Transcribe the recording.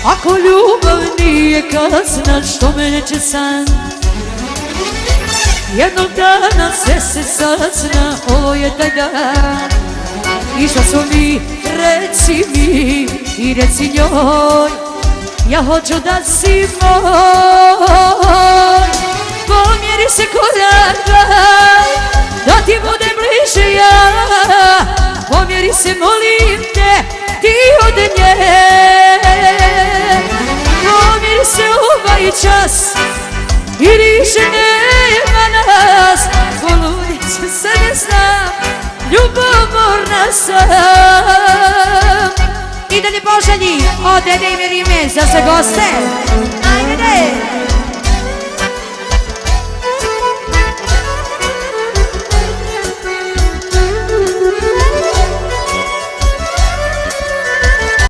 Ako ljubav nije kazna, što me neće san? Jednog dana sve se sazna, ovo je taj dan. I što smo mi, reci mi i reci njoj, ja hoću da si moj. Pomjeri se koraka, da ti budem bliže ja. Pomjeri se, molim te, ti od nje. Pomjeri se ovaj čas i više nema nas. Poludit se, sad ne znam, ljubomorna sam. I da li poželji od Dede i Mirime za sve goste. Ajde!